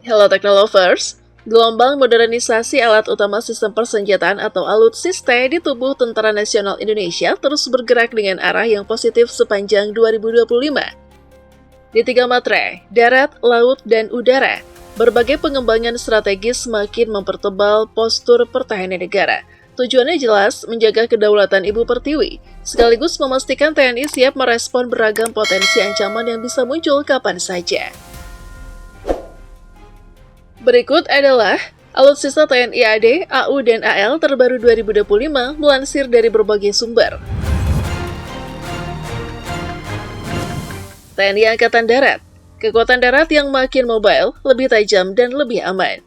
Hello Technolovers, gelombang modernisasi alat utama sistem persenjataan atau alutsista di tubuh Tentara Nasional Indonesia terus bergerak dengan arah yang positif sepanjang 2025. Di 3 matra, darat, laut, dan udara, berbagai pengembangan strategis semakin mempertebal postur pertahanan negara. Tujuannya jelas, menjaga kedaulatan Ibu Pertiwi, sekaligus memastikan TNI siap merespon beragam potensi ancaman yang bisa muncul kapan saja. Berikut adalah alutsista TNI AD, AU, dan AL terbaru 2025 melansir dari berbagai sumber. TNI Angkatan Darat, kekuatan darat yang makin mobile, lebih tajam, dan lebih aman.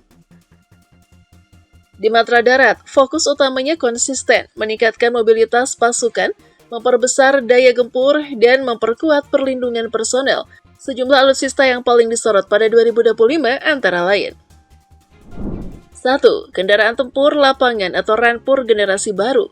Di matra darat, fokus utamanya konsisten, meningkatkan mobilitas pasukan, memperbesar daya gempur, dan memperkuat perlindungan personel. Sejumlah alutsista yang paling disorot pada 2025 antara lain. 1. Kendaraan tempur lapangan atau Ranpur generasi baru.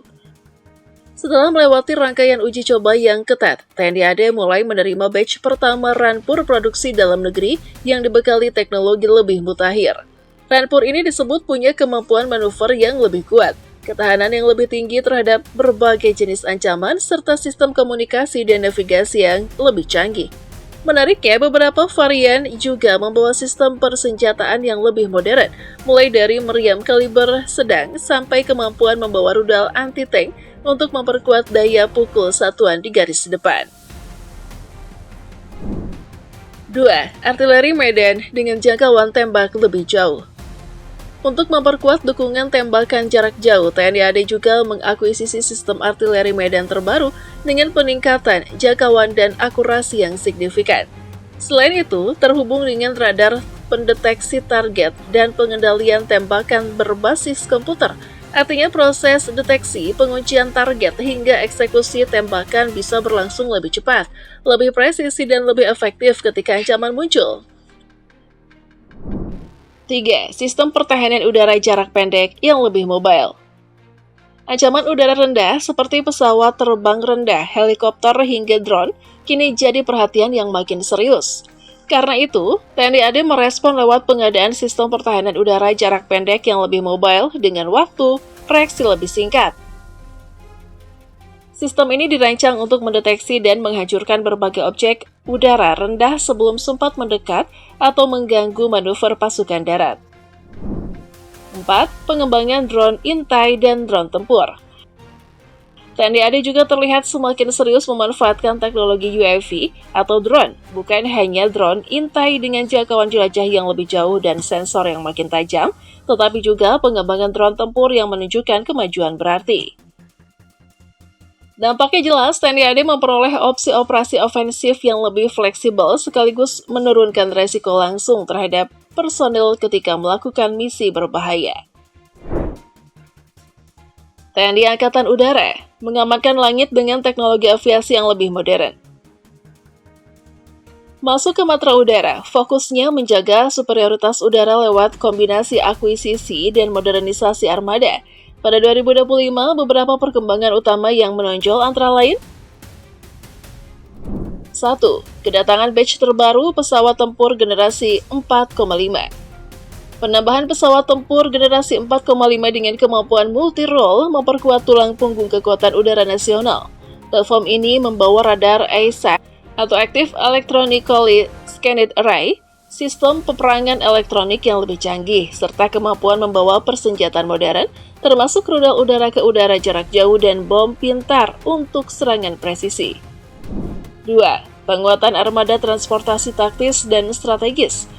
Setelah melewati rangkaian uji coba yang ketat, TNI AD mulai menerima batch pertama Ranpur produksi dalam negeri yang dibekali teknologi lebih mutakhir. Ranpur ini disebut punya kemampuan manuver yang lebih kuat, ketahanan yang lebih tinggi terhadap berbagai jenis ancaman, serta sistem komunikasi dan navigasi yang lebih canggih. Menariknya, beberapa varian juga membawa sistem persenjataan yang lebih modern, mulai dari meriam kaliber sedang sampai kemampuan membawa rudal anti-tank untuk memperkuat daya pukul satuan di garis depan. 2. Artileri medan dengan jangkauan tembak lebih jauh. Untuk memperkuat dukungan tembakan jarak jauh, TNI AD juga mengakuisisi sistem artileri medan terbaru dengan peningkatan jangkauan dan akurasi yang signifikan. Selain itu, terhubung dengan radar pendeteksi target dan pengendalian tembakan berbasis komputer. Artinya proses deteksi, penguncian target, hingga eksekusi tembakan bisa berlangsung lebih cepat, lebih presisi, dan lebih efektif ketika ancaman muncul. 3. Sistem pertahanan udara jarak pendek yang lebih mobile. Ancaman udara rendah seperti pesawat terbang rendah, helikopter, hingga drone kini jadi perhatian yang makin serius. Karena itu, TNI AD merespon lewat pengadaan sistem pertahanan udara jarak pendek yang lebih mobile dengan waktu reaksi lebih singkat. Sistem ini dirancang untuk mendeteksi dan menghancurkan berbagai objek udara rendah sebelum sempat mendekat atau mengganggu manuver pasukan darat. 4. Pengembangan drone intai dan drone tempur. TNI AD juga terlihat semakin serius memanfaatkan teknologi UAV atau drone, bukan hanya drone intai dengan jangkauan jelajah yang lebih jauh dan sensor yang makin tajam, tetapi juga pengembangan drone tempur yang menunjukkan kemajuan berarti. Dampaknya jelas, TNI AD memperoleh opsi operasi ofensif yang lebih fleksibel sekaligus menurunkan resiko langsung terhadap personil ketika melakukan misi berbahaya. TNI Angkatan Udara mengamankan langit dengan teknologi aviasi yang lebih modern. Masuk ke matra udara, fokusnya menjaga superioritas udara lewat kombinasi akuisisi dan modernisasi armada. Pada 2025, beberapa perkembangan utama yang menonjol antara lain 1. Kedatangan batch terbaru pesawat tempur generasi 4,5. Penambahan pesawat tempur generasi 4,5 dengan kemampuan multi-role memperkuat tulang punggung kekuatan udara nasional. Platform ini membawa radar AESA atau Active Electronically Scanned Array, sistem peperangan elektronik yang lebih canggih, serta kemampuan membawa persenjataan modern, termasuk rudal udara ke udara jarak jauh dan bom pintar untuk serangan presisi. 2. Penguatan armada transportasi taktis dan strategis.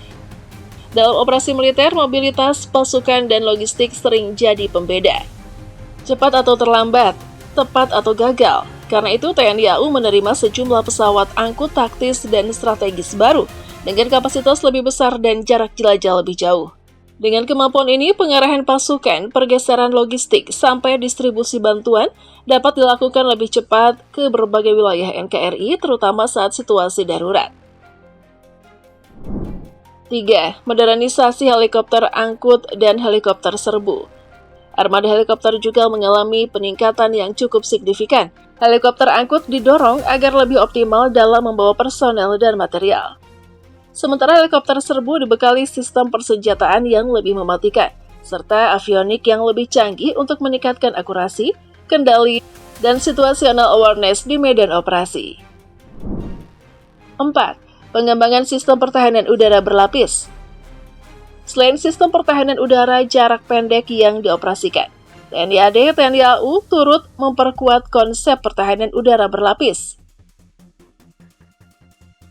Dalam operasi militer, mobilitas pasukan dan logistik sering jadi pembeda. Cepat atau terlambat, tepat atau gagal. Karena itu, TNI AU menerima sejumlah pesawat angkut taktis dan strategis baru dengan kapasitas lebih besar dan jarak jelajah lebih jauh. Dengan kemampuan ini, pengarahan pasukan, pergeseran logistik, sampai distribusi bantuan dapat dilakukan lebih cepat ke berbagai wilayah NKRI, terutama saat situasi darurat. 3. Modernisasi helikopter angkut dan helikopter serbu. Armada helikopter juga mengalami peningkatan yang cukup signifikan. Helikopter angkut didorong agar lebih optimal dalam membawa personel dan material. Sementara helikopter serbu dibekali sistem persenjataan yang lebih mematikan, serta avionik yang lebih canggih untuk meningkatkan akurasi, kendali, dan situational awareness di medan operasi. 4. Pengembangan sistem pertahanan udara berlapis. Selain sistem pertahanan udara jarak pendek yang dioperasikan, TNI AD, TNI AU turut memperkuat konsep pertahanan udara berlapis.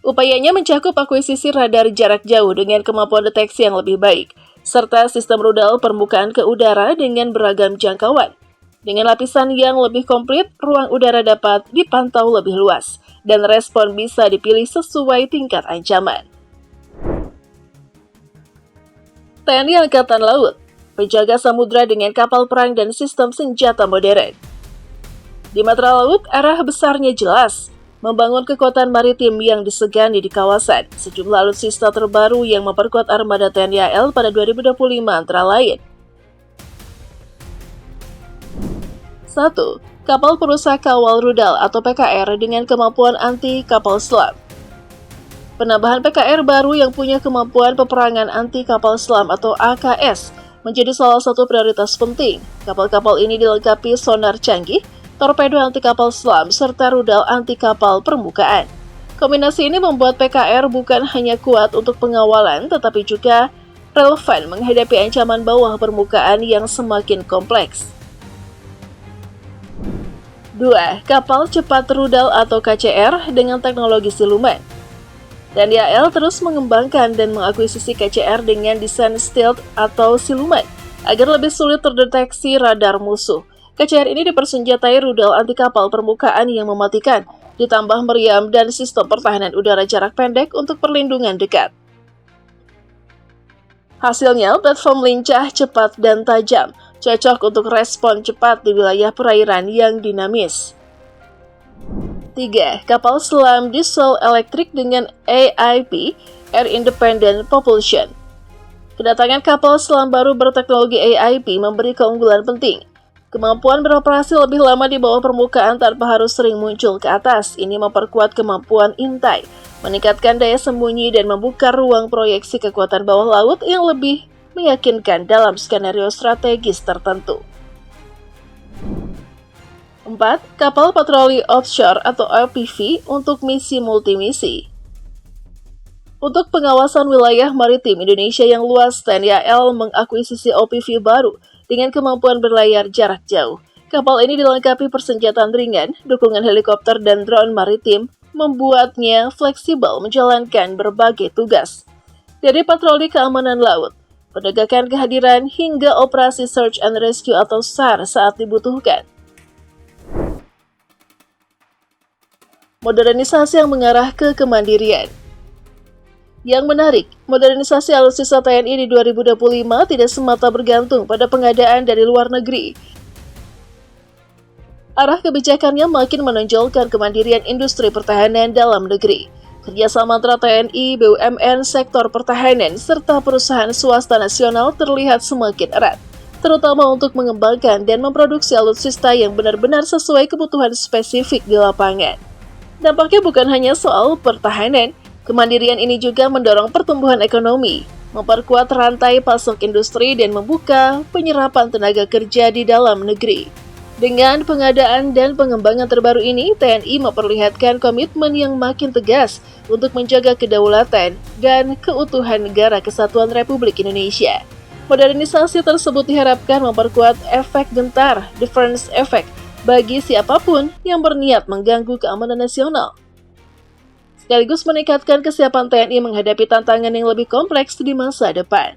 Upayanya mencakup akuisisi radar jarak jauh dengan kemampuan deteksi yang lebih baik, serta sistem rudal permukaan ke udara dengan beragam jangkauan. Dengan lapisan yang lebih komplit, ruang udara dapat dipantau lebih luas, dan respon bisa dipilih sesuai tingkat ancaman. TNI Angkatan Laut, penjaga samudra dengan kapal perang dan sistem senjata modern. Di matra laut, arah besarnya jelas, membangun kekuatan maritim yang disegani di kawasan. Sejumlah alutsista terbaru yang memperkuat armada TNI AL pada 2025 antara lain. 1. Kapal perusak kawal rudal atau PKR dengan kemampuan anti kapal selam. Penambahan PKR baru yang punya kemampuan peperangan anti kapal selam atau AKS menjadi salah satu prioritas penting. Kapal-kapal ini dilengkapi sonar canggih, torpedo anti kapal selam, serta rudal anti kapal permukaan. Kombinasi ini membuat PKR bukan hanya kuat untuk pengawalan, tetapi juga relevan menghadapi ancaman bawah permukaan yang semakin kompleks. 2. Kapal cepat rudal atau KCR dengan teknologi siluman. TNI AL terus mengembangkan dan mengakuisisi KCR dengan desain stealth atau siluman agar lebih sulit terdeteksi radar musuh. KCR ini dipersenjatai rudal anti kapal permukaan yang mematikan, ditambah meriam dan sistem pertahanan udara jarak pendek untuk perlindungan dekat. Hasilnya, platform lincah, cepat, dan tajam, cocok untuk respon cepat di wilayah perairan yang dinamis. 3. Kapal selam diesel elektrik dengan AIP, Air Independent Propulsion. Kedatangan kapal selam baru berteknologi AIP memberi keunggulan penting. Kemampuan beroperasi lebih lama di bawah permukaan tanpa harus sering muncul ke atas. Ini memperkuat kemampuan intai, meningkatkan daya sembunyi, dan membuka ruang proyeksi kekuatan bawah laut yang lebih meyakinkan dalam skenario strategis tertentu. 4. Kapal patroli offshore atau OPV untuk misi multimisi. Untuk pengawasan wilayah maritim Indonesia yang luas, TNI AL mengakuisisi OPV baru dengan kemampuan berlayar jarak jauh. Kapal ini dilengkapi persenjataan ringan, dukungan helikopter dan drone maritim, membuatnya fleksibel menjalankan berbagai tugas. Dari patroli keamanan laut, penegakan kehadiran, hingga operasi search and rescue atau SAR saat dibutuhkan. Modernisasi yang mengarah ke kemandirian. Yang menarik, modernisasi alutsista TNI di 2025 tidak semata bergantung pada pengadaan dari luar negeri. Arah kebijakannya makin menonjolkan kemandirian industri pertahanan dalam negeri. Kerjasama antara TNI, BUMN, sektor pertahanan, serta perusahaan swasta nasional terlihat semakin erat, terutama untuk mengembangkan dan memproduksi alutsista yang benar-benar sesuai kebutuhan spesifik di lapangan. Dampaknya bukan hanya soal pertahanan, kemandirian ini juga mendorong pertumbuhan ekonomi, memperkuat rantai pasok industri, dan membuka penyerapan tenaga kerja di dalam negeri. Dengan pengadaan dan pengembangan terbaru ini, TNI memperlihatkan komitmen yang makin tegas untuk menjaga kedaulatan dan keutuhan Negara Kesatuan Republik Indonesia. Modernisasi tersebut diharapkan memperkuat efek gentar, deterrence effect, bagi siapapun yang berniat mengganggu keamanan nasional, sekaligus meningkatkan kesiapan TNI menghadapi tantangan yang lebih kompleks di masa depan.